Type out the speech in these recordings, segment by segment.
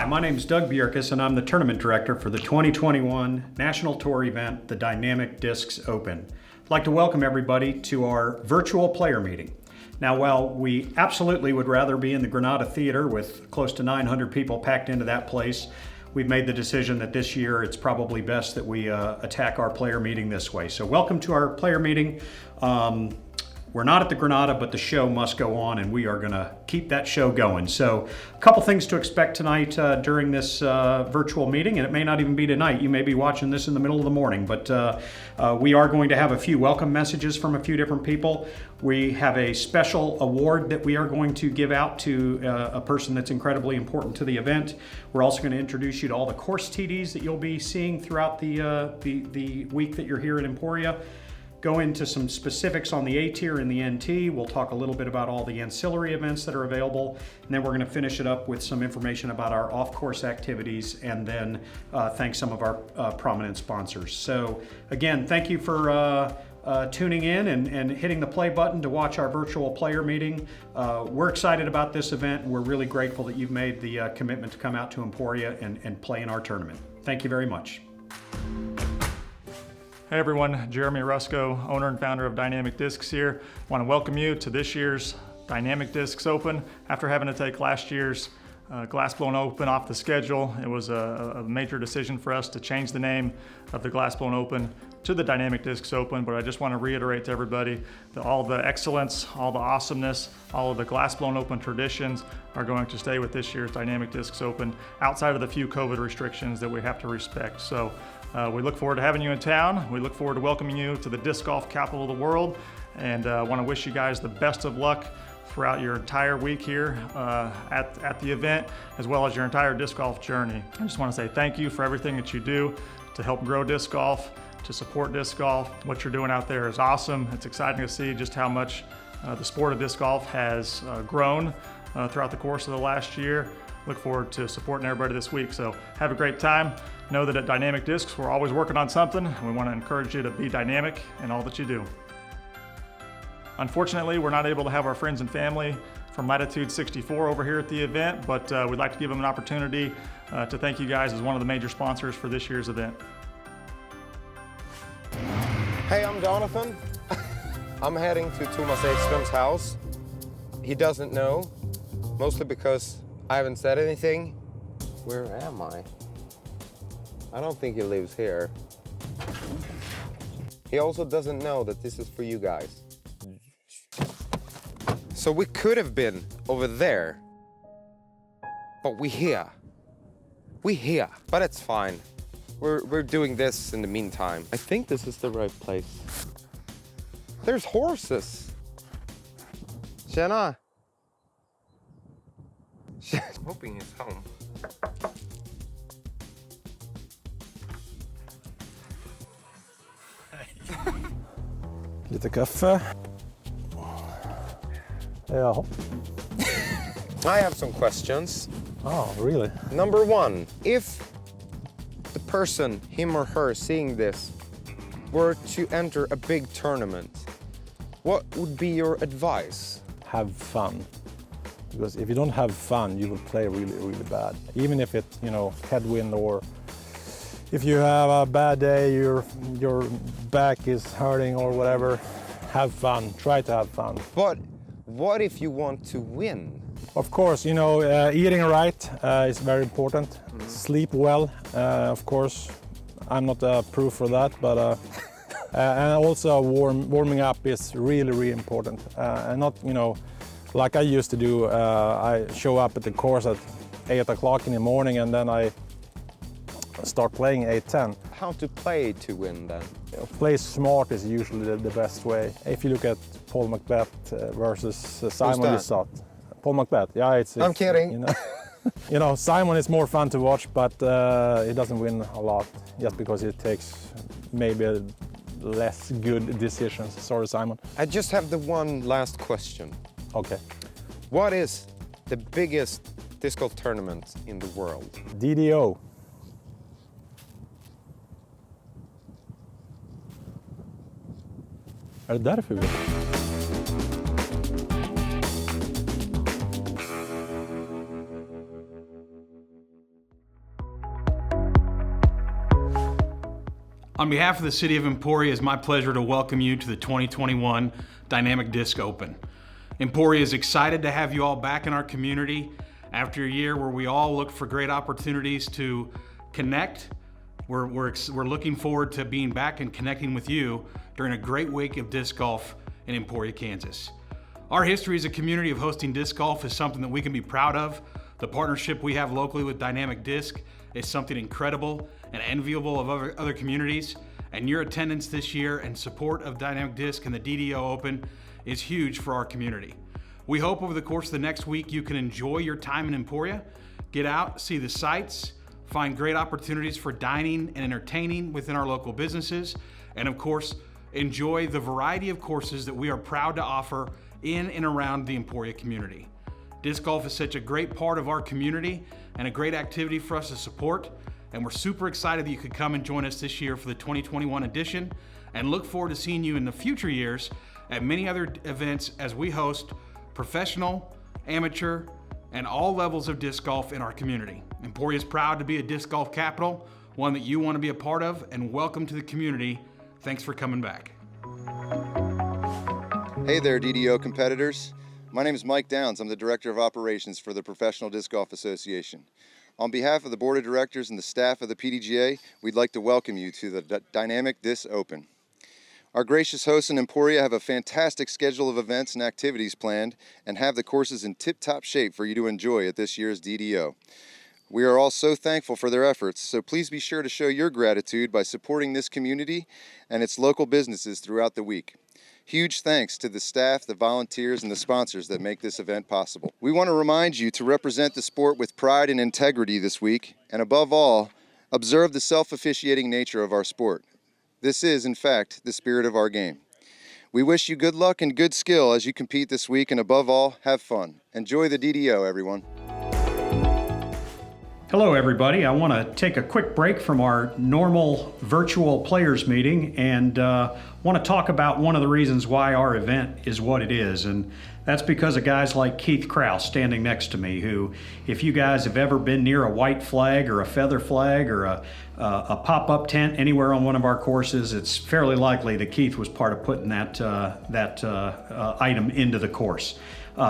Hi, my name is Doug Bjerkes, and I'm the tournament director for the 2021 National Tour event, the Dynamic Discs Open. I'd like to welcome everybody to our virtual player meeting. Now, while we absolutely would rather be in the Granada Theater with close to 900 people packed into that place, we've made the decision that this year it's probably best that we attack our player meeting this way. So welcome to our player meeting. We're not at the Granada, but the show must go on, and we are going to keep that show going. So a couple things to expect tonight during this virtual meeting, and it may not even be tonight. You may be watching this in the middle of the morning, but we are going to have a few welcome messages from a few different people. We have a special award that we are going to give out to a person that's incredibly important to the event. We're also going to introduce you to all the course TDs that you'll be seeing throughout the week that you're here at Emporia. Go into some specifics on the A tier and the NT. We'll talk a little bit about all the ancillary events that are available, and then we're going to finish it up with some information about our off-course activities, and then thank some of our prominent sponsors. So again, thank you for tuning in and hitting the play button to watch our virtual player meeting. We're excited about this event, and we're really grateful that you've made the commitment to come out to Emporia and play in our tournament. Thank you very much. Hey everyone, Jeremy Rusko, owner and founder of Dynamic Discs here. I want to welcome you to this year's Dynamic Discs Open. After having to take last year's Glass Blown Open off the schedule, it was a major decision for us to change the name of the Glass Blown Open to the Dynamic Discs Open, but I just want to reiterate to everybody that all the excellence, all the awesomeness, all of the Glass Blown Open traditions are going to stay with this year's Dynamic Discs Open outside of the few COVID restrictions that we have to respect. So we look forward to having you in town. We look forward to welcoming you to the disc golf capital of the world, and want to wish you guys the best of luck throughout your entire week here at the event, as well as your entire disc golf journey. I just want to say thank you for everything that you do to help grow disc golf, to support disc golf. What you're doing out there is awesome. It's exciting to see just how much the sport of disc golf has grown throughout the course of the last year. Look forward to supporting everybody this week. So have a great time. Know that at Dynamic Discs, we're always working on something, and we want to encourage you to be dynamic in all that you do. Unfortunately, we're not able to have our friends and family from Latitude 64 over here at the event, but we'd like to give them an opportunity to thank you guys as one of the major sponsors for this year's event. Hey, I'm Jonathan. I'm heading to Thomas Ekström's house. He doesn't know, mostly because I haven't said anything. Where am I? I don't think he lives here. He also doesn't know that this is for you guys. So we could have been over there, but we're here. We're here, but it's fine. We're doing this in the meantime. I think this is the right place. There's horses. Tjena. Hoping he's home. Lite kaffe. Ja. I have some questions. Oh, really? Number one, if the person, him or her, seeing this were to enter a big tournament, what would be your advice? Have fun. Because if you don't have fun, you will play really, really bad. Even if it, headwind, or if you have a bad day, your back is hurting or whatever, have fun. Try to have fun. But what if you want to win? Of course, eating right is very important. Mm-hmm. Sleep well, of course. I'm not proof for that, but and also warming up is really, really important. And not, like I used to do. I show up at the course at 8 o'clock in the morning, and then I start playing 8:10. How to play to win then? Play smart is usually the best way. If you look at Paul Macbeth versus Simon Lizotte. Paul Macbeth, yeah, it's I'm kidding. Simon is more fun to watch, but he doesn't win a lot just because he takes maybe less good decisions. Sorry, Simon. I just have the one last question. Okay. What is the biggest disc golf tournament in the world? DDO. Är det därför vi... On behalf of the City of Emporia, it's my pleasure to welcome you to the 2021 Dynamic Disc Open. Emporia is excited to have you all back in our community after a year where we all look for great opportunities to connect. We're looking forward to being back and connecting with you during a great week of disc golf in Emporia, Kansas. Our history as a community of hosting disc golf is something that we can be proud of. The partnership we have locally with Dynamic Disc is something incredible and enviable of other communities. And your attendance this year and support of Dynamic Disc and the DDO Open is huge for our community. We hope over the course of the next week you can enjoy your time in Emporia, get out, see the sights, find great opportunities for dining and entertaining within our local businesses, and of course, enjoy the variety of courses that we are proud to offer in and around the Emporia community. Disc golf is such a great part of our community and a great activity for us to support, and we're super excited that you could come and join us this year for the 2021 edition, and look forward to seeing you in the future years at many other events as we host professional, amateur, and all levels of disc golf in our community. Emporia is proud to be a disc golf capital, one that you want to be a part of, and welcome to the community. Thanks for coming back. Hey there, DDO competitors. My name is Mike Downs. I'm the Director of Operations for the Professional Disc Golf Association. On behalf of the Board of Directors and the staff of the PDGA, we'd like to welcome you to the Dynamic Disc Open. Our gracious hosts in Emporia have a fantastic schedule of events and activities planned and have the courses in tip-top shape for you to enjoy at this year's DDO. We are all so thankful for their efforts, so please be sure to show your gratitude by supporting this community and its local businesses throughout the week. Huge thanks to the staff, the volunteers, and the sponsors that make this event possible. We want to remind you to represent the sport with pride and integrity this week, and above all, observe the self-officiating nature of our sport. This is, in fact, the spirit of our game. We wish you good luck and good skill as you compete this week, and above all, have fun. Enjoy the DDO, everyone. Hello, everybody. I want to take a quick break from our normal virtual players meeting and want to talk about one of the reasons why our event is what it is. And that's because of guys like Keith Krause standing next to me, who, if you guys have ever been near a white flag or a feather flag or a pop-up tent anywhere on one of our courses, it's fairly likely that Keith was part of putting that item into the course.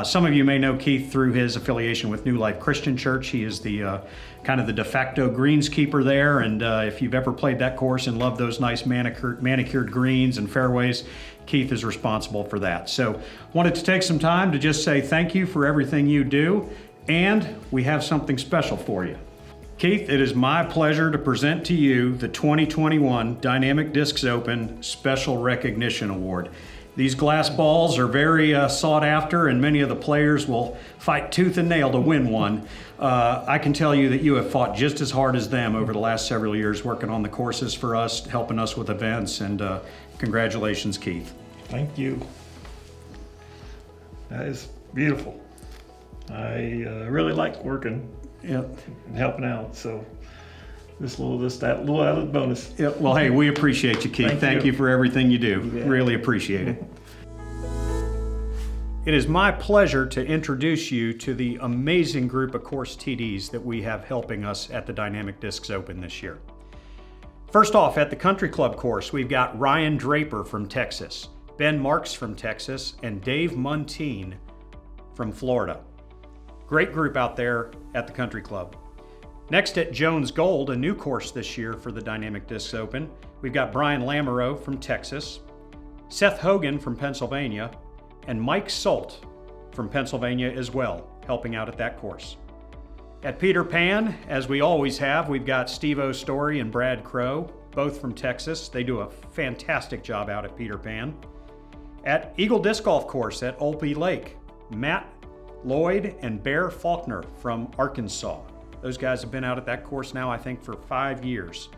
Some of you may know Keith through his affiliation with New Life Christian Church. He is the kind of the de facto greenskeeper there, and if you've ever played that course and loved those nice manicured greens and fairways, Keith is responsible for that. So wanted to take some time to just say thank you for everything you do, and we have something special for you. Keith, it is my pleasure to present to you the 2021 Dynamic Discs Open Special Recognition Award. These glass balls are very sought after, and many of the players will fight tooth and nail to win one. I can tell you that you have fought just as hard as them over the last several years working on the courses for us, helping us with events, and congratulations, Keith. Thank you. That is beautiful. I really like working and helping out, so that little added bonus. Yeah, well, hey, we appreciate you, Keith. Thank you for everything you do. Yeah. Really appreciate it. It is my pleasure to introduce you to the amazing group of course TDs that we have helping us at the Dynamic Discs Open this year. First off, at the Country Club course, we've got Ryan Draper from Texas, Ben Marks from Texas, and Dave Muntean from Florida. Great group out there at the Country Club. Next at Jones Gold, a new course this year for the Dynamic Discs Open, we've got Brian Lamoureux from Texas, Seth Hogan from Pennsylvania, and Mike Sult from Pennsylvania as well, helping out at that course. At Peter Pan, as we always have, we've got Steve O'Story and Brad Crow, both from Texas. They do a fantastic job out at Peter Pan. At Eagle Disc Golf Course at Olpey Lake, Matt Lloyd and Bear Faulkner from Arkansas. Those guys have been out at that course now, I think, for 5 years.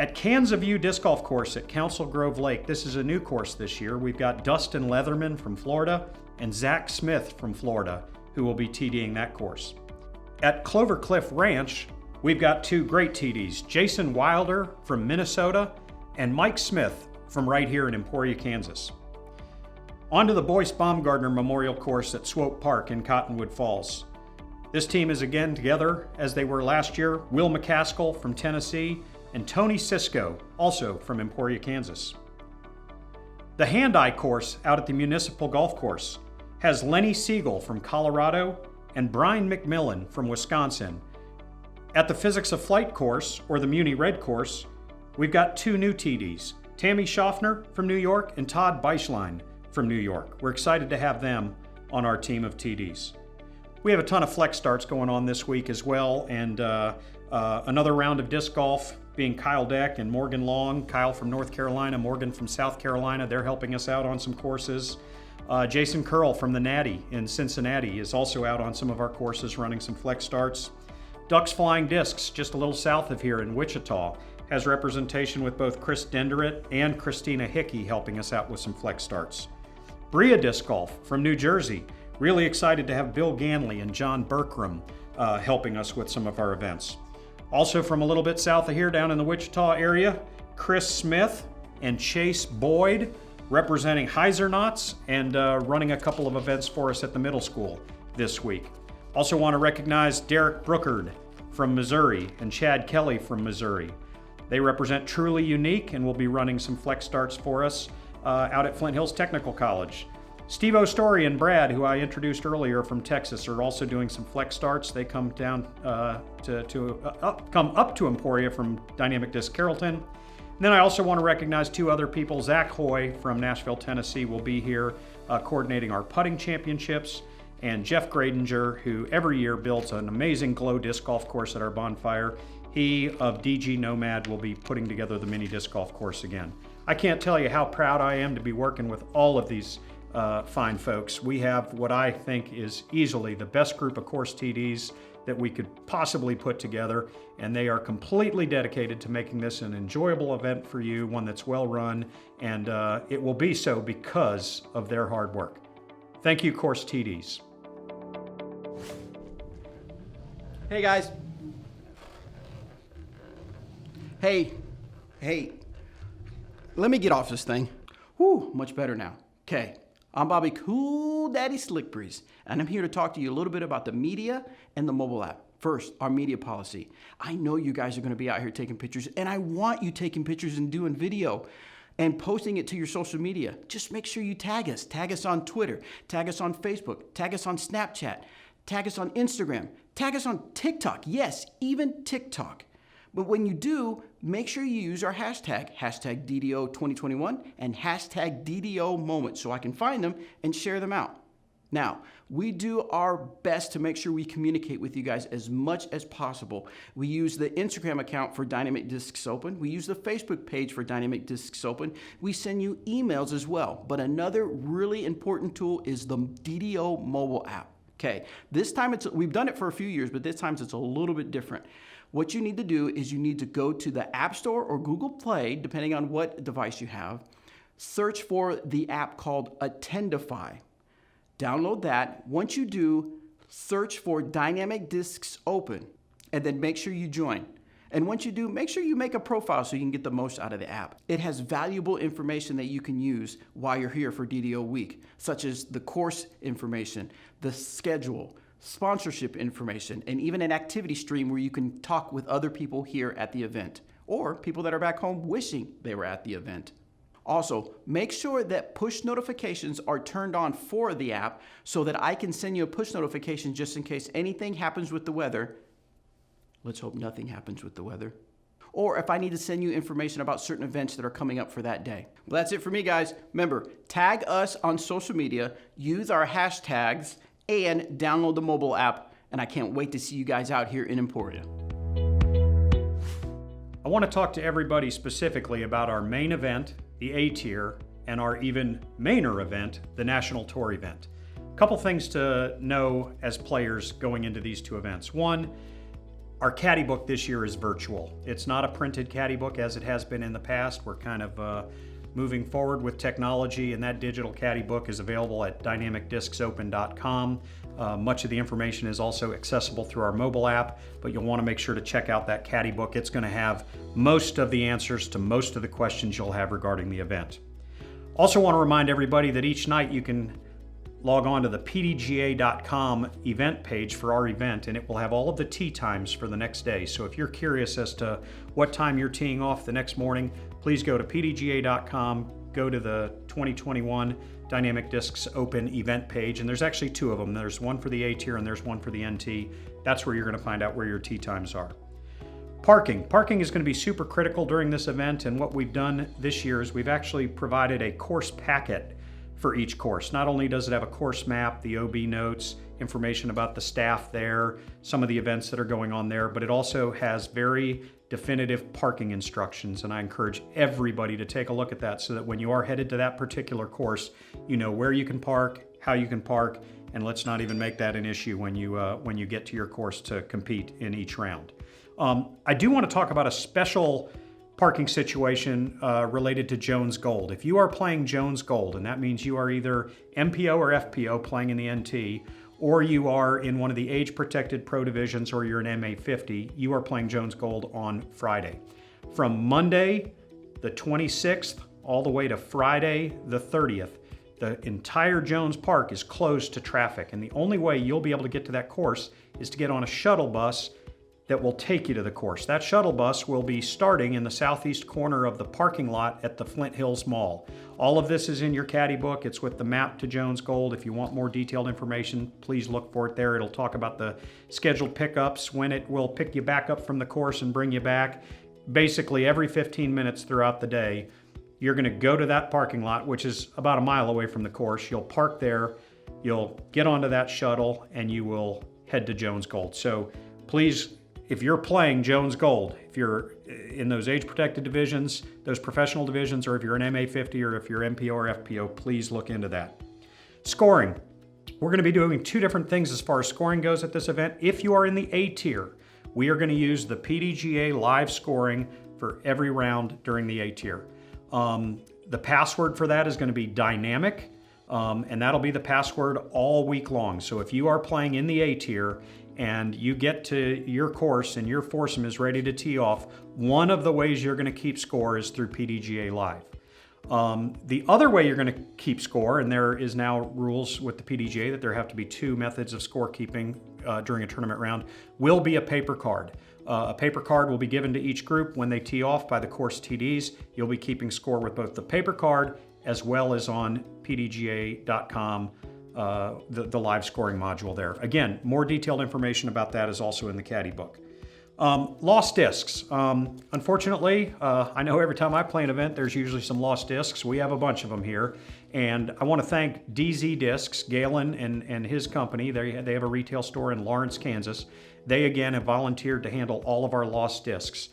At Kansas View Disc Golf Course at Council Grove Lake, this is a new course this year. We've got Dustin Leatherman from Florida and Zach Smith from Florida, who will be TDing that course. At Clover Cliff Ranch, we've got two great TDs, Jason Wilder from Minnesota and Mike Smith from right here in Emporia, Kansas. On to the Boyce Baumgartner Memorial Course at Swope Park in Cottonwood Falls. This team is again together as they were last year. Will McCaskill from Tennessee and Tony Sisko, also from Emporia, Kansas. The hand-eye course out at the Municipal Golf Course has Lenny Siegel from Colorado and Brian McMillan from Wisconsin. At the Physics of Flight course, or the Muni Red course, we've got 2 new TDs, Tammy Schaffner from New York and Todd Beischlein from New York. We're excited to have them on our team of TDs. We have a ton of flex starts going on this week as well, and another round of disc golf being Kyle Deck and Morgan Long. Kyle from North Carolina, Morgan from South Carolina. They're helping us out on some courses. Jason Curl from the Natty in Cincinnati is also out on some of our courses running some flex starts. Ducks Flying Discs, just a little south of here in Wichita, has representation with both Chris Denderit and Christina Hickey helping us out with some flex starts. Bria Disc Golf from New Jersey, really excited to have Bill Ganley and John Berkram helping us with some of our events. Also from a little bit south of here, down in the Wichita area, Chris Smith and Chase Boyd representing Heisernauts and running a couple of events for us at the middle school this week. Also want to recognize Derek Brookard from Missouri and Chad Kelly from Missouri. They represent Truly Unique and will be running some flex starts for us out at Flint Hills Technical College. Steve O'Story and Brad, who I introduced earlier from Texas, are also doing some flex starts. They come down come up to Emporia from Dynamic Disc Carrollton. And then I also want to recognize 2 other people. Zach Hoy from Nashville, Tennessee will be here coordinating our putting championships, and Jeff Gradinger, who every year builds an amazing glow disc golf course at our bonfire. He of DG Nomad will be putting together the mini disc golf course again. I can't tell you how proud I am to be working with all of these fine folks. We have what I think is easily the best group of course TDs that we could possibly put together, and they are completely dedicated to making this an enjoyable event for you, one that's well run, and it will be so because of their hard work. Thank you, course TDs. Hey guys. Hey, let me get off this thing. Whew, much better now. Okay, I'm Bobby Cool Daddy Slick Breeze, and I'm here to talk to you a little bit about the media and the mobile app. First, our media policy. I know you guys are gonna be out here taking pictures, and I want you taking pictures and doing video and posting it to your social media. Just make sure you tag us. Tag us on Twitter, tag us on Facebook, tag us on Snapchat, tag us on Instagram, tag us on TikTok. Yes, even TikTok. But when you do, make sure you use our hashtag DDO2021 and hashtag DDO moment so I can find them and share them out. Now, we do our best to make sure we communicate with you guys as much as possible. We use the Instagram account for Dynamic Discs Open. We use the Facebook page for Dynamic Discs Open. We send you emails as well. But another really important tool is the DDO mobile app. Okay, this time we've done it for a few years, but this time it's a little bit different. What you need to do is you need to go to the App Store or Google Play, depending on what device you have. Search for the app called Attendify. Download that. Once you do, search for Dynamic Discs Open, and then make sure you join. And once you do, make sure you make a profile so you can get the most out of the app. It has valuable information that you can use while you're here for DDO week, such as the course information, the schedule, sponsorship information, and even an activity stream where you can talk with other people here at the event, or people that are back home wishing they were at the event. Also, make sure that push notifications are turned on for the app so that I can send you a push notification just in case anything happens with the weather. Let's hope nothing happens with the weather. Or if I need to send you information about certain events that are coming up for that day. Well, that's it for me, guys. Remember, tag us on social media, use our hashtags, and download the mobile app. And I can't wait to see you guys out here in Emporia. I want to talk to everybody specifically about our main event, the A tier, and our even mainer event, the National Tour event. A couple things to know as players going into these two events. One, our caddy book this year is virtual. It's not a printed caddy book as it has been in the past. We're kind of moving forward with technology, and that digital caddy book is available at dynamicdiscsopen.com. Much of the information is also accessible through our mobile app, but you'll want to make sure to check out that caddy book. It's going to have most of the answers to most of the questions you'll have regarding the event. Also want to remind everybody that each night you can log on to the PDGA.com event page for our event, and it will have all of the tee times for the next day. So if you're curious as to what time you're teeing off the next morning, please go to PDGA.com, go to the 2021 Dynamic Discs Open event page, and there's actually two of them. There's one for the A tier and there's one for the NT. That's where you're going to find out where your tee times are. Parking. Parking is going to be super critical during this event, and what we've done this year is we've actually provided a course packet for each course. Not only does it have a course map, the OB notes, information about the staff there, some of the events that are going on there, but it also has very definitive parking instructions, and I encourage everybody to take a look at that so that when you are headed to that particular course, you know where you can park, how you can park, and let's not even make that an issue when you get to your course to compete in each round. I do want to talk about a special parking situation related to Jones Gold. If you are playing Jones Gold, and that means you are either MPO or FPO playing in the NT, or you are in one of the age-protected pro divisions, or you're an MA50, you are playing Jones Gold on Friday. From Monday, the 26th, all the way to Friday, the 30th, the entire Jones Park is closed to traffic, and the only way you'll be able to get to that course is to get on a shuttle bus that will take you to the course. That shuttle bus will be starting in the southeast corner of the parking lot at the Flint Hills Mall. All of this is in your caddy book. It's with the map to Jones Gold. If you want more detailed information, please look for it there. It'll talk about the scheduled pickups, when it will pick you back up from the course and bring you back. Basically, every 15 minutes throughout the day, you're gonna go to that parking lot, which is about a mile away from the course. You'll park there, you'll get onto that shuttle, and you will head to Jones Gold. So please, if you're playing Jones Gold, if you're in those age-protected divisions, those professional divisions, or if you're an MA50 or if you're MPO or FPO, please look into that. Scoring. We're going to be doing two different things as far as scoring goes at this event. If you are in the A tier, we are going to use the PDGA live scoring for every round during the A tier. The password for that is going to be dynamic, and that'll be the password all week long. So if you are playing in the A tier, and you get to your course and your foursome is ready to tee off, one of the ways you're going to keep score is through PDGA Live. The other way you're going to keep score, and there is now rules with the PDGA that there have to be two methods of scorekeeping during a tournament round, will be a paper card. A paper card will be given to each group when they tee off by the course TDs. You'll be keeping score with both the paper card as well as on PDGA.com. The live scoring module there. Again, more detailed information about that is also in the caddy book. Lost discs. Unfortunately, I know every time I play an event, there's usually some lost discs. We have a bunch of them here. And I want to thank DZ Discs, Galen and his company. They have a retail store in Lawrence, Kansas. They, again, have volunteered to handle all of our lost discs.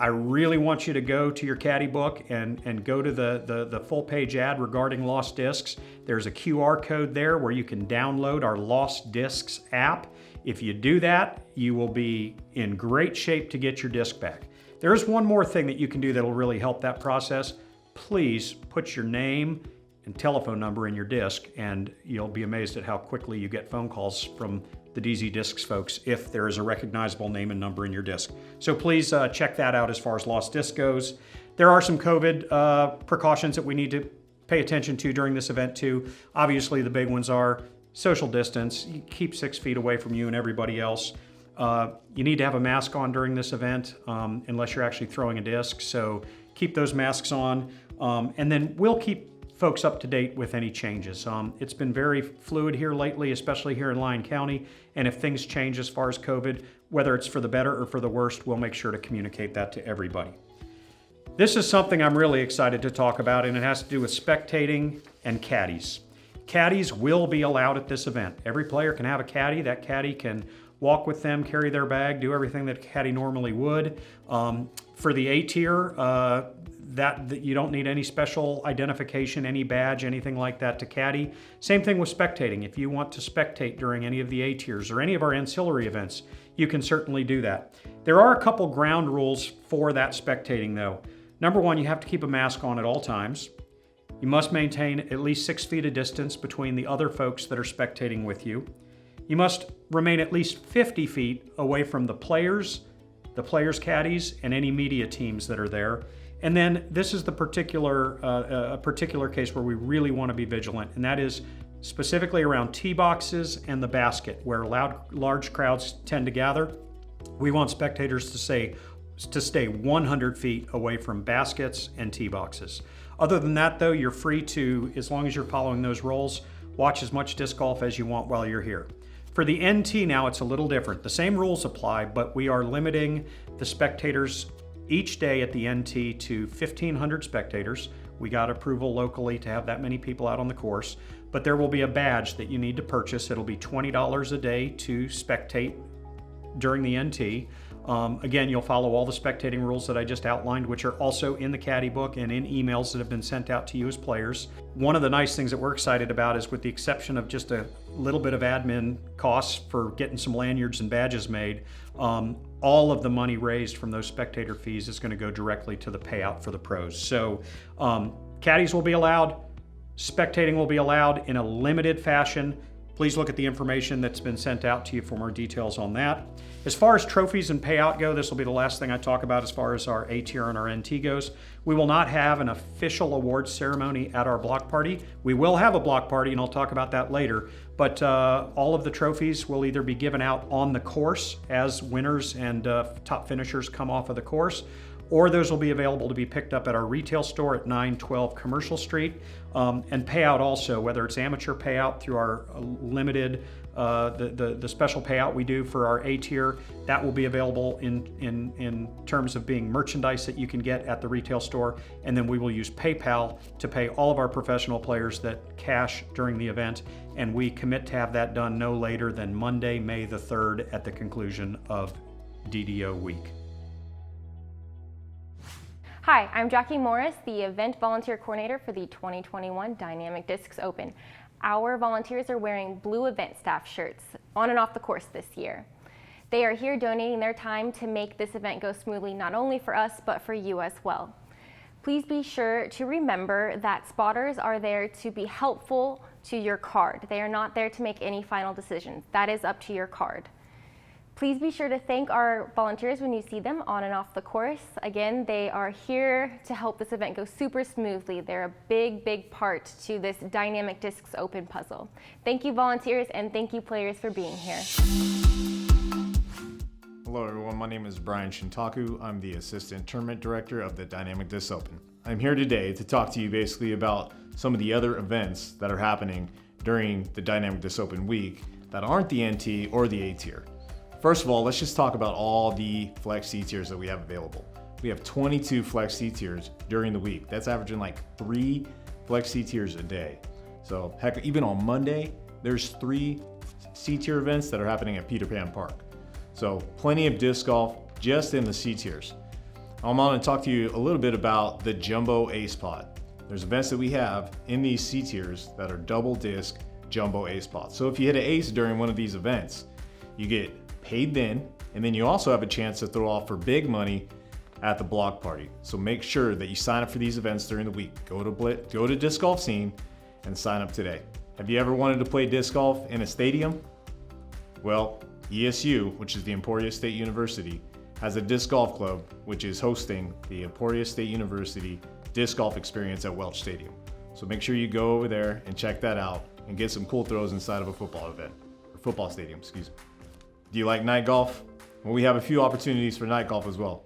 I really want you to go to your caddy book and go to the full page ad regarding lost discs. There's a QR code there where you can download our Lost Discs app. If you do that, you will be in great shape to get your disc back. There is one more thing that you can do that will really help that process. Please put your name and telephone number in your disc, and you'll be amazed at how quickly you get phone calls from the DZ Discs folks if there is a recognizable name and number in your disc. So please check that out as far as lost disc goes. There are some COVID precautions that we need to pay attention to during this event too. Obviously the big ones are social distance. You keep 6 feet away from you and everybody else. You need to have a mask on during this event unless you're actually throwing a disc. So keep those masks on, and then we'll keep folks up to date with any changes. It's been very fluid here lately, especially here in Lyon County, and if things change as far as COVID, whether it's for the better or for the worst, we'll make sure to communicate that to everybody. This is something I'm really excited to talk about, and it has to do with spectating and caddies. Caddies will be allowed at this event. Every player can have a caddy. That caddy can walk with them, carry their bag, do everything that a caddy normally would. For the A tier, that you don't need any special identification, any badge, anything like that to caddy. Same thing with spectating. If you want to spectate during any of the A tiers or any of our ancillary events, you can certainly do that. There are a couple ground rules for that spectating though. Number one, you have to keep a mask on at all times. You must maintain at least 6 feet of distance between the other folks that are spectating with you. You must remain at least 50 feet away from the players caddies, and any media teams that are there. And then this is the particular case where we really want to be vigilant, and that is specifically around tee boxes and the basket where large crowds tend to gather. We want spectators to stay 100 feet away from baskets and tee boxes. Other than that though, you're free to, as long as you're following those rules, watch as much disc golf as you want while you're here. For the NT now, it's a little different. The same rules apply, but we are limiting the spectators each day at the NT to 1,500 spectators. We got approval locally to have that many people out on the course, but there will be a badge that you need to purchase. It'll be $20 a day to spectate during the NT. Again, you'll follow all the spectating rules that I just outlined, which are also in the caddy book and in emails that have been sent out to you as players. One of the nice things that we're excited about is, with the exception of just a little bit of admin costs for getting some lanyards and badges made, all of the money raised from those spectator fees is going to go directly to the payout for the pros. So caddies will be allowed, spectating will be allowed in a limited fashion. Please look at the information that's been sent out to you for more details on that. As far as trophies and payout go, this will be the last thing I talk about as far as our A tier and our NT goes. We will not have an official awards ceremony at our block party. We will have a block party, and I'll talk about that later, but all of the trophies will either be given out on the course as winners and top finishers come off of the course, or those will be available to be picked up at our retail store at 912 Commercial Street. And payout also, whether it's amateur payout through our limited, the special payout we do for our A tier, that will be available in terms of being merchandise that you can get at the retail store. And then we will use PayPal to pay all of our professional players that cash during the event. And we commit to have that done no later than Monday, May the 3rd at the conclusion of DDO week. Hi, I'm Jackie Morris, the Event Volunteer Coordinator for the 2021 Dynamic Discs Open. Our volunteers are wearing blue event staff shirts on and off the course this year. They are here donating their time to make this event go smoothly, not only for us, but for you as well. Please be sure to remember that spotters are there to be helpful to your card. They are not there to make any final decisions. That is up to your card. Please be sure to thank our volunteers when you see them on and off the course. Again, they are here to help this event go super smoothly. They're a big, big part to this Dynamic Discs Open puzzle. Thank you, volunteers, and thank you, players, for being here. Hello, everyone. My name is Brian Shintaku. I'm the Assistant Tournament Director of the Dynamic Discs Open. I'm here today to talk to you basically about some of the other events that are happening during the Dynamic Discs Open week that aren't the NT or the A tier. First of all, let's just talk about all the Flex C tiers that we have available. We have 22 Flex C tiers during the week. That's averaging like 3 Flex C tiers a day. So heck, even on Monday, there's 3 C tier events that are happening at Peter Pan Park. So plenty of disc golf just in the C tiers. I'm on to talk to you a little bit about the Jumbo Ace Pot. There's events that we have in these C tiers that are double disc Jumbo Ace Pots. So if you hit an ace during one of these events, you get paid then, and then you also have a chance to throw off for big money at the block party. So make sure that you sign up for these events during the week. Go to Disc Golf Scene and sign up today. Have you ever wanted to play disc golf in a stadium? Well, ESU, which is the Emporia State University, has a disc golf club which is hosting the Emporia State University disc golf experience at Welch Stadium. So make sure you go over there and check that out and get some cool throws inside of a football event, or football stadium, excuse me. Do you like night golf? Well, we have a few opportunities for night golf as well.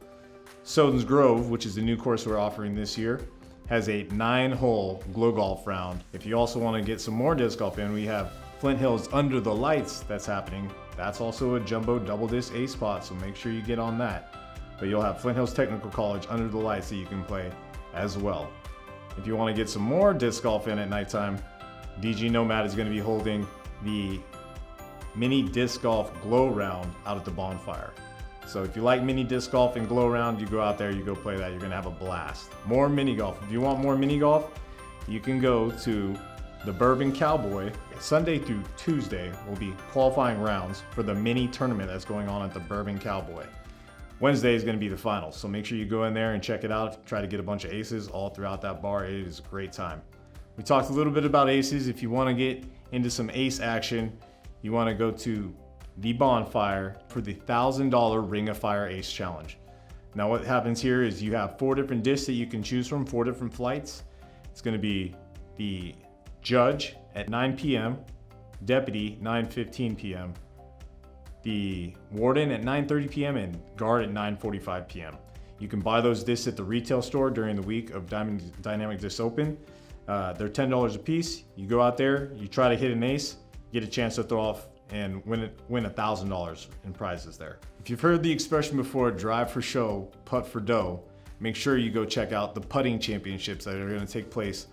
Soden's Grove, which is the new course we're offering this year, has a 9-hole glow golf round. If you also want to get some more disc golf in, we have Flint Hills Under the Lights that's happening. That's also a jumbo double disc ace spot, so make sure you get on that. But you'll have Flint Hills Technical College Under the Lights that you can play as well. If you want to get some more disc golf in at nighttime, DG Nomad is going to be holding the mini disc golf glow round out at the bonfire. So if you like mini disc golf and glow round, you go out there, you go play that, you're gonna have a blast. More mini golf. If you want more mini golf, you can go to the Bourbon Cowboy. Sunday through Tuesday will be qualifying rounds for the mini tournament that's going on at the Bourbon Cowboy. Wednesday is gonna be the finals, so make sure you go in there and check it out. Try to get a bunch of aces all throughout that bar. It is a great time. We talked a little bit about aces. If you wanna get into some ace action, you want to go to the bonfire for the $1,000 Ring of Fire Ace Challenge. Now what happens here is you have 4 different discs that you can choose from, 4 different flights. It's going to be the judge at 9 p.m., deputy 9:15 p.m., the warden at 9:30 p.m., and guard at 9:45 p.m. You can buy those discs at the retail store during the week of Dynamic Disc Open. They're $10 a piece. You go out there, you try to hit an ace, get a chance to throw off and win $1,000 in prizes there. If you've heard the expression before, drive for show, putt for dough, make sure you go check out the putting championships that are going to take place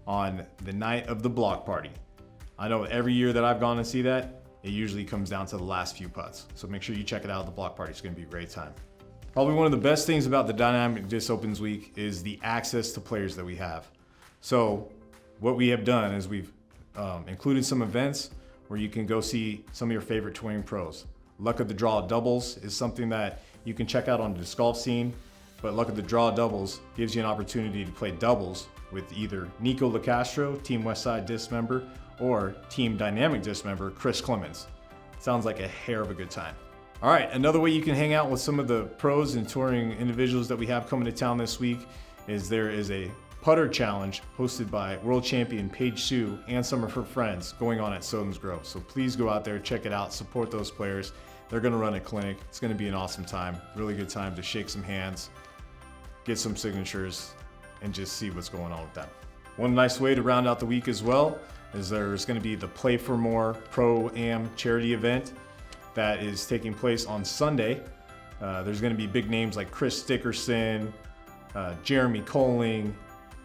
on the night of the block party. I know every year that I've gone to see that, it usually comes down to the last few putts. So make sure you check it out at the block party. It's going to be a great time. Probably one of the best things about the Dynamic Disc Opens week is the access to players that we have. So what we have done is we've included some events where you can go see some of your favorite touring pros. Luck of the Draw doubles is something that you can check out on the disc golf scene, but Luck of the Draw doubles gives you an opportunity to play doubles with either Nico LaCastro, Team Westside Disc member, or Team Dynamic Disc member, Chris Clemens. Sounds like a hair of a good time. All right, another way you can hang out with some of the pros and touring individuals that we have coming to town this week is there is a putter challenge hosted by world champion Paige Sue and some of her friends going on at Soden's Grove. So please go out there, check it out, support those players. They're gonna run a clinic. It's gonna be an awesome time, really good time to shake some hands, get some signatures, and just see what's going on with them. One nice way to round out the week as well is there's gonna be the Play for More Pro-Am charity event that is taking place on Sunday. There's gonna be big names like Chris Dickerson, Jeremy Colling,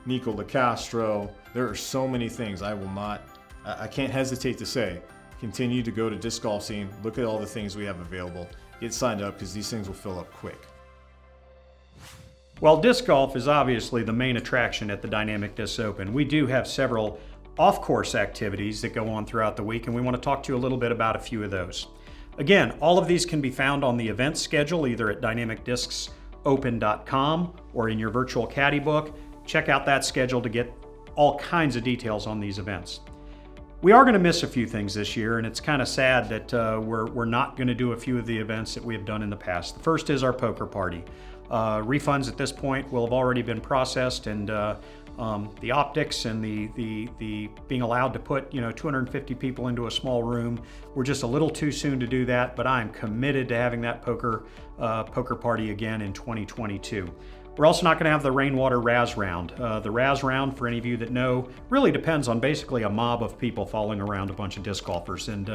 Nico LaCastro. There are so many things I can't hesitate to say. Continue to go to Disc Golf Scene, look at all the things we have available, get signed up because these things will fill up quick. While disc golf is obviously the main attraction at the Dynamic Disc Open, we do have several off-course activities that go on throughout the week, and we want to talk to you a little bit about a few of those. Again, all of these can be found on the event schedule, either at dynamicdiscsopen.com or in your virtual caddy book. Check out that schedule to get all kinds of details on these events. We are going to miss a few things this year, and it's kind of sad that we're not going to do a few of the events that we have done in the past. The first is our poker party. Refunds at this point will have already been processed, and the optics and the being allowed to put 250 people into a small room, we're just a little too soon to do that. But I'm committed to having that poker party again in 2022. We're also not going to have the rainwater Raz round. The Raz round, for any of you that know, really depends on basically a mob of people following around a bunch of disc golfers. And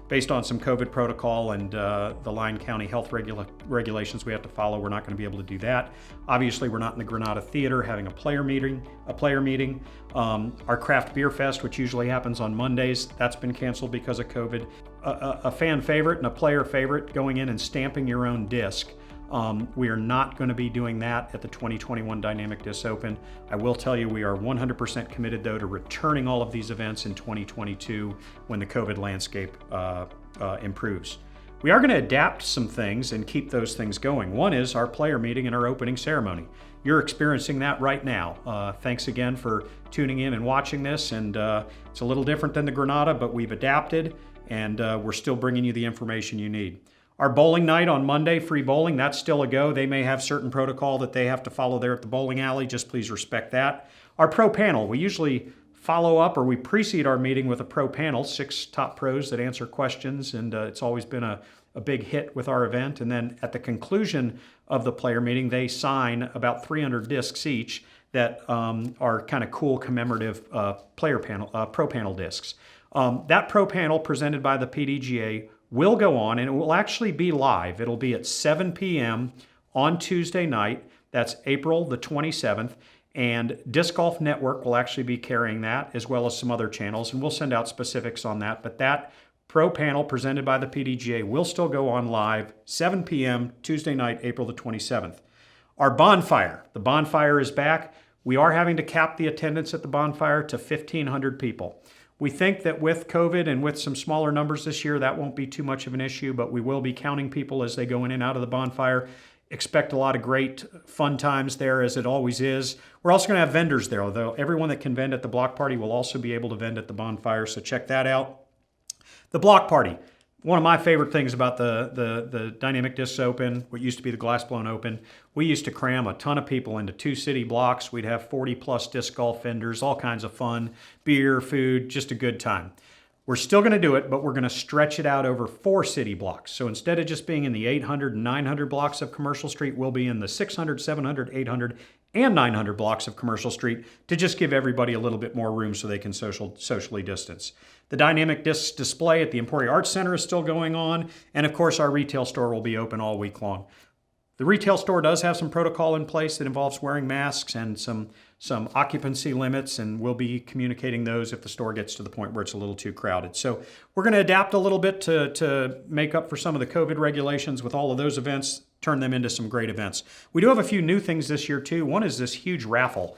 based on some COVID protocol and the Lyon County health regulations we have to follow, we're not going to be able to do that. Obviously, we're not in the Granada Theater having a player meeting. Our Craft Beer Fest, which usually happens on Mondays, that's been canceled because of COVID. A fan favorite and a player favorite, going in and stamping your own disc. We are not going to be doing that at the 2021 Dynamic Disc Open. I will tell you we are 100% committed though to returning all of these events in 2022 when the COVID landscape improves. We are going to adapt some things and keep those things going. One is our player meeting and our opening ceremony. You're experiencing that right now. Thanks again for tuning in and watching this. And it's a little different than the Granada, but we've adapted and we're still bringing you the information you need. Our bowling night on Monday, free bowling, that's still a go. They may have certain protocol that they have to follow there at the bowling alley. Just please respect that. Our pro panel, we usually follow up or we precede our meeting with a pro panel, 6 top pros that answer questions, and it's always been a big hit with our event. And then at the conclusion of the player meeting, they sign about 300 discs each that are kind of cool commemorative pro panel discs. That pro panel presented by the PDGA will go on, and it will actually be live. It'll be at 7 p.m. on Tuesday night. That's April the 27th. And Disc Golf Network will actually be carrying that, as well as some other channels, and we'll send out specifics on that. But that pro panel presented by the PDGA will still go on live, 7 p.m. Tuesday night, April the 27th. Our bonfire. The bonfire is back. We are having to cap the attendance at the bonfire to 1,500 people. We think that with COVID and with some smaller numbers this year, that won't be too much of an issue, but we will be counting people as they go in and out of the bonfire. Expect a lot of great fun times there, as it always is. We're also going to have vendors there, although everyone that can vend at the block party will also be able to vend at the bonfire, so check that out. The block party. One of my favorite things about the Dynamic Discs Open, what used to be the Glass Blown Open, we used to cram a ton of people into 2 city blocks. We'd have 40 plus disc golf vendors, all kinds of fun, beer, food, just a good time. We're still going to do it, but we're going to stretch it out over 4 city blocks. So instead of just being in the 800 and 900 blocks of Commercial Street, we'll be in the 600, 700, 800, and 900 blocks of Commercial Street to just give everybody a little bit more room so they can socially distance. The dynamic disc display at the Emporia Arts Center is still going on, and of course our retail store will be open all week long. The retail store does have some protocol in place that involves wearing masks and some occupancy limits, and we'll be communicating those if the store gets to the point where it's a little too crowded. So we're going to adapt a little bit to make up for some of the COVID regulations with all of those events, turn them into some great events. We do have a few new things this year too. One is this huge raffle.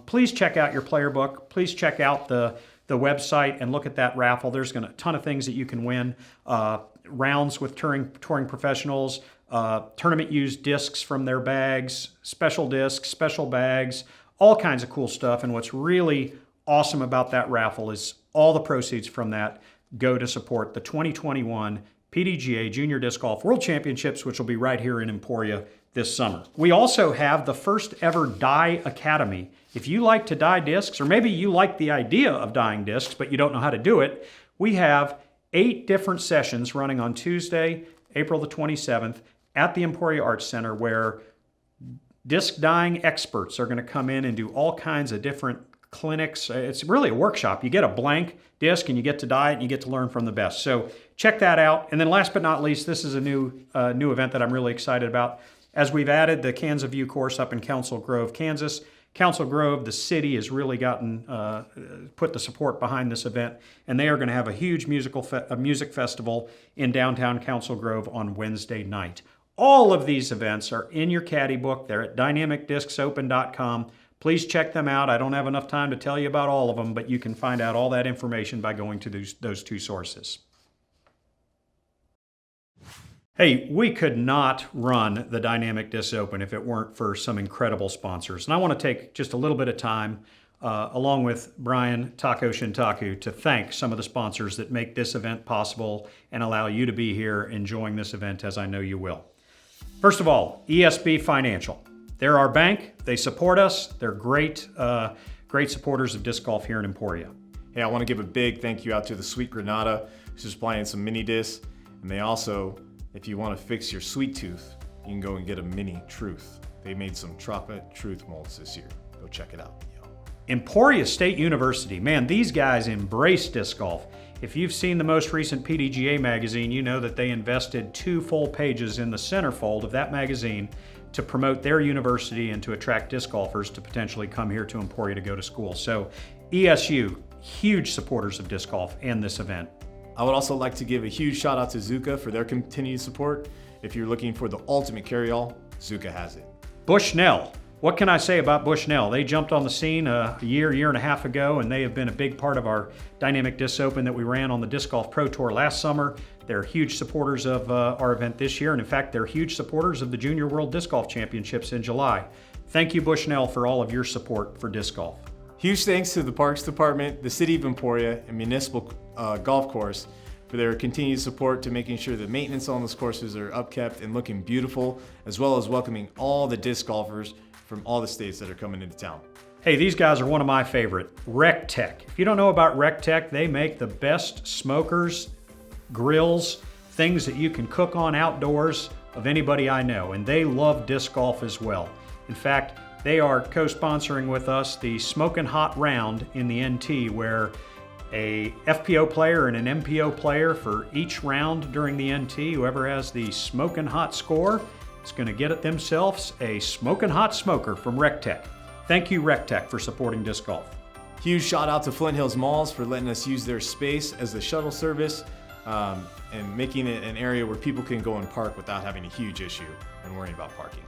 Please check out your player book. Please check out the website and look at that raffle. There's a ton of things that you can win. Rounds with touring professionals, tournament used discs from their bags, special discs, special bags, all kinds of cool stuff. And what's really awesome about that raffle is all the proceeds from that go to support the 2021 PDGA Junior Disc Golf World Championships, which will be right here in Emporia this summer. We also have the first ever Dye Academy. If you like to dye discs, or maybe you like the idea of dyeing discs, but you don't know how to do it, we have 8 different sessions running on Tuesday, April the 27th at the Emporia Arts Center, where disc dyeing experts are going to come in and do all kinds of different clinics. It's really a workshop. You get a blank disc and you get to dye it and you get to learn from the best. So check that out. And then last but not least, this is a new event that I'm really excited about. As we've added the Kansas View course up in Council Grove, Kansas. Council Grove, the city, has really put the support behind this event, and they are going to have a huge music festival in downtown Council Grove on Wednesday night. All of these events are in your caddy book. They're at dynamicdiscsopen.com. Please check them out. I don't have enough time to tell you about all of them, but you can find out all that information by going to those 2 sources. Hey, we could not run the Dynamic Disc Open if it weren't for some incredible sponsors. And I want to take just a little bit of time, along with Brian Taco Shintaku, to thank some of the sponsors that make this event possible and allow you to be here enjoying this event, as I know you will. First of all, ESB Financial. They're our bank. They support us. They're great supporters of disc golf here in Emporia. Hey, I want to give a big thank you out to the Sweet Granada, who's supplying some mini discs. And they also, if you want to fix your sweet tooth, you can go and get a mini Truth. They made some chocolate Truth molds this year. Go check it out. Emporia State University. Man, these guys embrace disc golf. If you've seen the most recent PDGA magazine, you know that they invested 2 full pages in the centerfold of that magazine to promote their university and to attract disc golfers to potentially come here to Emporia to go to school. So ESU, huge supporters of disc golf and this event. I would also like to give a huge shout out to Zuka for their continued support. If you're looking for the ultimate carry-all, Zuka has it. Bushnell. What can I say about Bushnell? They jumped on the scene a year and a half ago, and they have been a big part of our Dynamic Disc Open that we ran on the Disc Golf Pro Tour last summer. They're huge supporters of our event this year, and in fact, they're huge supporters of the Junior World Disc Golf Championships in July. Thank you, Bushnell, for all of your support for disc golf. Huge thanks to the Parks Department, the City of Emporia, and Municipal Golf Course for their continued support to making sure the maintenance on those courses are upkept and looking beautiful, as well as welcoming all the disc golfers from all the states that are coming into town. Hey, these guys are one of my favorite. Rec Tech. If you don't know about Rec Tech, they make the best smokers, grills, things that you can cook on outdoors of anybody I know, and they love disc golf as well. In fact, they are co-sponsoring with us the Smokin' Hot Round in the NT, where a FPO player and an MPO player for each round during the NT, whoever has the Smokin' Hot score, is going to get it themselves a Smokin' Hot Smoker from Rec Tech. Thank you, Rec Tech, for supporting disc golf. Huge shout out to Flint Hills Malls for letting us use their space as the shuttle service and making it an area where people can go and park without having a huge issue and worrying about parking.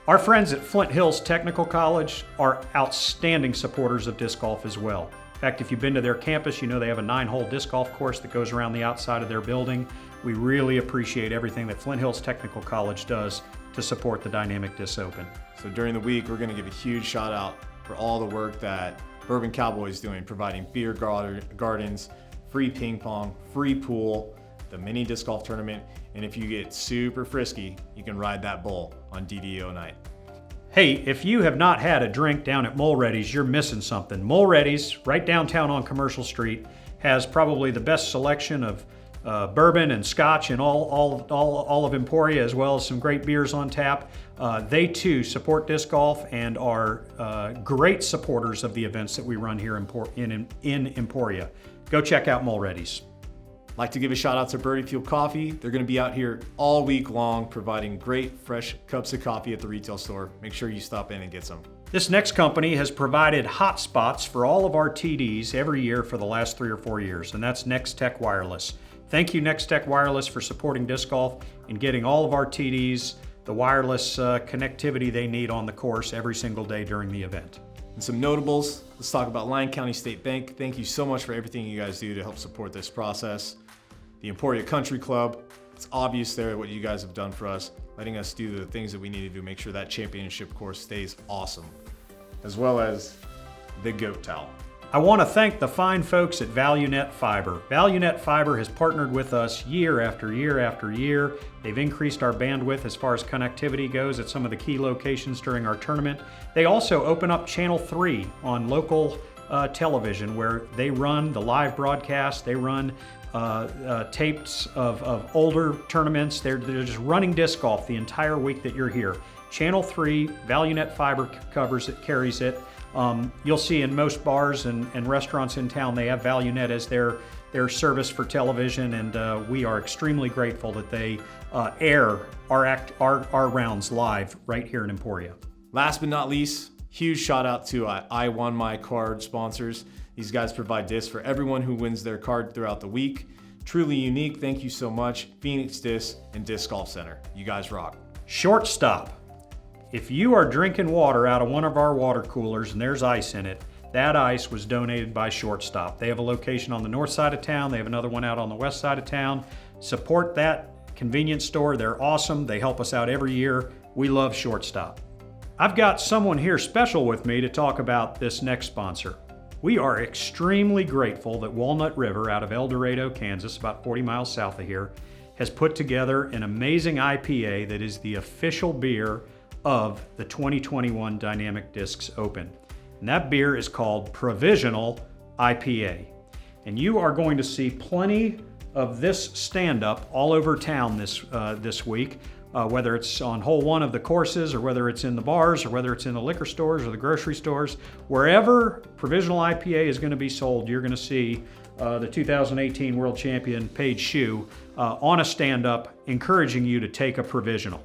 Our friends at Flint Hills Technical College are outstanding supporters of disc golf as well. In fact, if you've been to their campus, you know they have a 9-hole disc golf course that goes around the outside of their building. We really appreciate everything that Flint Hills Technical College does to support the Dynamic Disc Open. So during the week, we're going to give a huge shout out for all the work that Bourbon Cowboy is doing, providing beer gardens, free ping pong, free pool, the mini disc golf tournament, and if you get super frisky, you can ride that bull on DDO night. Hey, if you have not had a drink down at Mulready's, you're missing something. Mulready's, right downtown on Commercial Street, has probably the best selection of bourbon and scotch in all of Emporia, as well as some great beers on tap. They too support disc golf and are great supporters of the events that we run here in Emporia. Go check out Mulready's. I'd like to give a shout out to Birdie Fuel Coffee. They're going to be out here all week long providing great fresh cups of coffee at the retail store. Make sure you stop in and get some. This next company has provided hotspots for all of our TDs every year for the last 3 or 4 years, and that's Next Tech Wireless. Thank you, Next Tech Wireless, for supporting disc golf and getting all of our TDs the wireless connectivity they need on the course every single day during the event. And some notables, let's talk about Lyon County State Bank. Thank you so much for everything you guys do to help support this process. The Emporia Country Club, it's obvious there what you guys have done for us, letting us do the things that we need to do to make sure that championship course stays awesome. As well as the Goat Towel. I want to thank the fine folks at ValueNet Fiber. ValueNet Fiber has partnered with us year after year after year. They've increased our bandwidth as far as connectivity goes at some of the key locations during our tournament. They also open up Channel 3 on local television, where they run the live broadcast. They run tapes of older tournaments. They're just running disc golf the entire week that you're here. Channel 3, ValueNet Fiber carries it. You'll see in most bars and restaurants in town, they have ValueNet as their service for television, and we are extremely grateful that they air our rounds live right here in Emporia. Last but not least, huge shout out to I Won My Card sponsors. These guys provide discs for everyone who wins their card throughout the week. Truly unique. Thank you so much. Phoenix Disc and Disc Golf Center. You guys rock. Shortstop. If you are drinking water out of one of our water coolers and there's ice in it, that ice was donated by Shortstop. They have a location on the north side of town. They have another one out on the west side of town. Support that convenience store. They're awesome. They help us out every year. We love Shortstop. I've got someone here special with me to talk about this next sponsor. We are extremely grateful that Walnut River out of El Dorado, Kansas, about 40 miles south of here, has put together an amazing IPA that is the official beer of the 2021 Dynamic Discs Open. And that beer is called Provisional IPA. And you are going to see plenty of this stand-up all over town this week, whether it's on hole one of the courses, or whether it's in the bars, or whether it's in the liquor stores or the grocery stores. Wherever Provisional IPA is going to be sold, you're going to see the 2018 World Champion Paige Shue on a stand-up encouraging you to take a Provisional.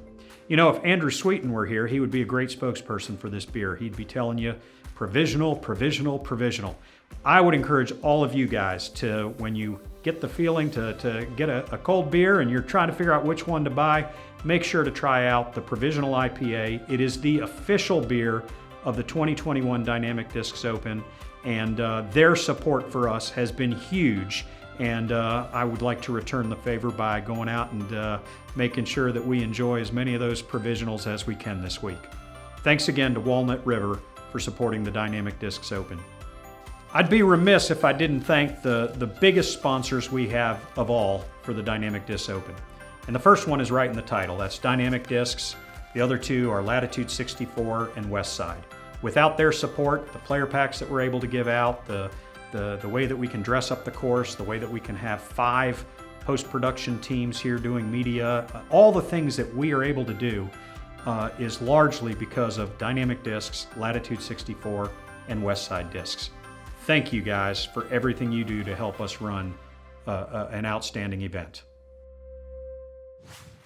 You know, if Andrew Sweeten were here, he would be a great spokesperson for this beer. He'd be telling you, Provisional, Provisional, Provisional. I would encourage all of you guys to, when you get the feeling to get a cold beer and you're trying to figure out which one to buy, make sure to try out the Provisional IPA. It is the official beer of the 2021 Dynamic Discs Open, and their support for us has been huge. And I would like to return the favor by going out and making sure that we enjoy as many of those Provisionals as we can this week. Thanks again to Walnut River for supporting the Dynamic Discs Open. I'd be remiss if I didn't thank the biggest sponsors we have of all for the Dynamic Discs Open. And the first one is right in the title. That's Dynamic Discs. The other two are Latitude 64 and Westside. Without their support, the player packs that we're able to give out, the way that we can dress up the course, the way that we can have 5 post-production teams here doing media, all the things that we are able to do is largely because of Dynamic Discs, Latitude 64, and Westside Discs. Thank you guys for everything you do to help us run an outstanding event.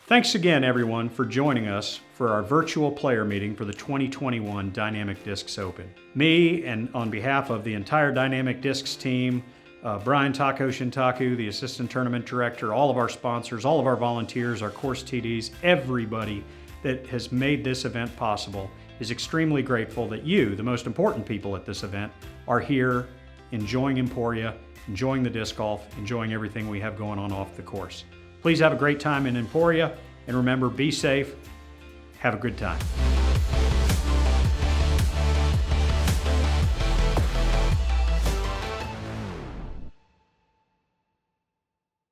Thanks again, everyone, for joining us for our virtual player meeting for the 2021 Dynamic Discs Open. Me, and on behalf of the entire Dynamic Discs team, Brian Taco Shintaku, the Assistant Tournament Director, all of our sponsors, all of our volunteers, our course TDs, everybody that has made this event possible is extremely grateful that you, the most important people at this event, are here enjoying Emporia, enjoying the disc golf, enjoying everything we have going on off the course. Please have a great time in Emporia, and remember, be safe, have a good time.